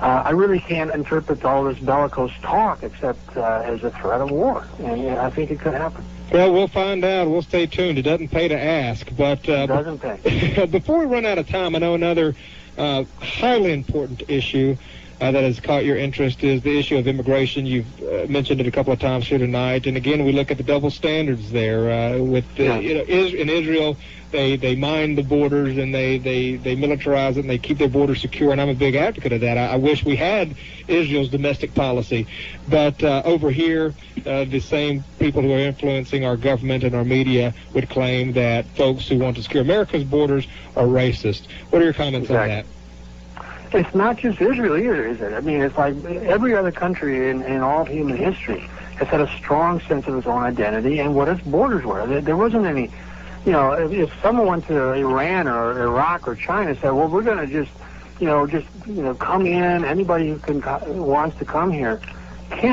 I really can't interpret all this bellicose talk except as a threat of war, and I think it could happen. Well, we'll find out. We'll stay tuned. It doesn't pay to ask, but it doesn't pay. Before we run out of time, I know another highly important issue that has caught your interest is the issue of immigration. You've mentioned it a couple of times here tonight, and again, we look at the double standards there with in Israel. They mine the borders and they militarize it and they keep their borders secure, and I'm a big advocate of that. I wish we had Israel's domestic policy, but over here, the same people who are influencing our government and our media would claim that folks who want to secure America's borders are racist. What are your comments on that? It's not just Israel either, is it? I mean, it's like every other country in all of human history has had a strong sense of its own identity and what its borders were. There wasn't any, you know, if someone went to Iran or Iraq or China and said, well, we're going to just come in, anybody who wants to come here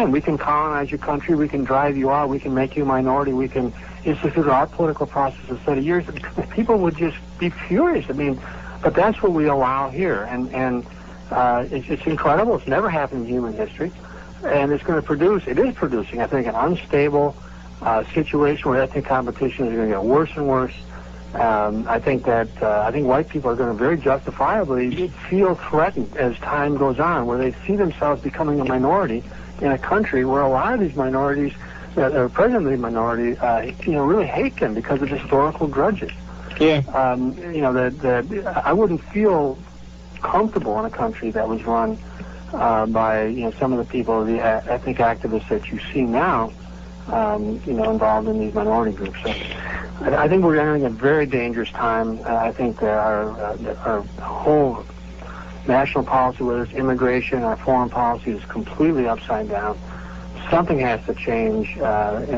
we can colonize your country, we can drive you out, we can make you a minority, we can institute our political process instead of yours. People would just be furious. I mean, but that's what we allow here, and it's incredible. It's never happened in human history, and it's going to produce. It is producing, I think, an unstable situation where ethnic competition is going to get worse and worse. I think white people are going to very justifiably feel threatened as time goes on, where they see themselves becoming a minority in a country where a lot of these minorities that are present in the minority, really hate them because of historical grudges. Yeah. That I wouldn't feel comfortable in a country that was run by some of the people, the ethnic activists that you see now, involved in these minority groups. So I think we're entering a very dangerous time. I think that our whole national policy, whether it's immigration or foreign policy, is completely upside down. Something has to change, but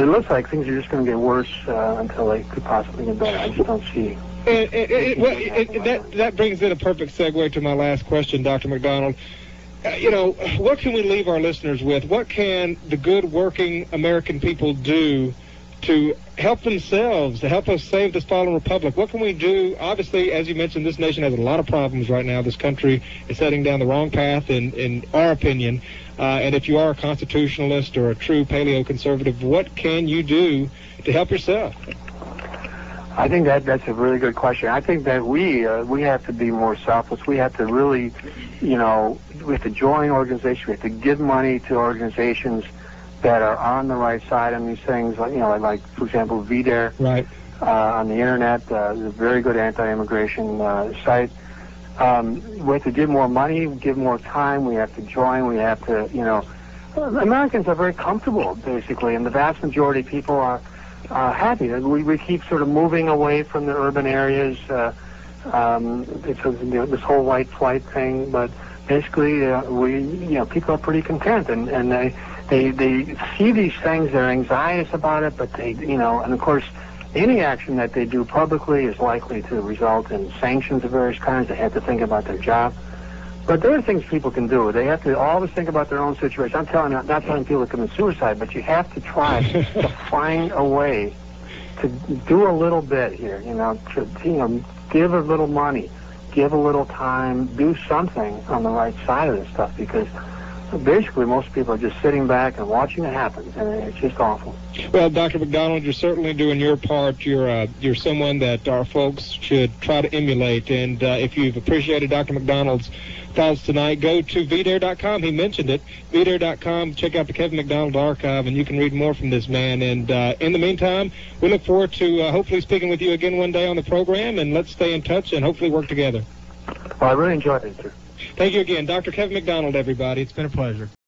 it looks like things are just going to get worse until they could possibly get better. I just don't see. That brings in a perfect segue to my last question, Dr. Macdonald. What can we leave our listeners with? What can the good working American people do to help themselves, to help us save this fallen republic? What can we do? Obviously, as you mentioned, this nation has a lot of problems right now. This country is heading down the wrong path, in our opinion. And if you are a constitutionalist or a true paleo-conservative, what can you do to help yourself? I think that's a really good question. I think that we have to be more selfless. We have to really, we have to join organizations. We have to give money to organizations that are on the right side on these things, like for example, VDARE, right, on the internet, is a very good anti-immigration site. We have to give more money, give more time. We have to join. We have to, Americans are very comfortable, basically, and the vast majority of people are happy. We keep sort of moving away from the urban areas. It's this whole white flight thing, but basically, people are pretty content, and they see these things. They're anxious about it, but and of course, any action that they do publicly is likely to result in sanctions of various kinds. They have to think about their job. But there are things people can do. They have to always think about their own situation. I'm not telling people to commit suicide, but you have to try to find a way to do a little bit here. To give a little money, give a little time, do something on the right side of this stuff, because basically most people are just sitting back and watching it happen, and it's just awful. Well, Dr. Macdonald, you're certainly doing your part. You're someone that our folks should try to emulate, and if you've appreciated Dr. Macdonald's thoughts tonight, go to VDARE.com. He mentioned it, VDARE.com. Check out the Kevin Macdonald archive, and you can read more from this man. And in the meantime, we look forward to hopefully speaking with you again one day on the program, and let's stay in touch and hopefully work together. Well, I really enjoyed it, sir. Thank you again. Dr. Kevin Macdonald, everybody. It's been a pleasure.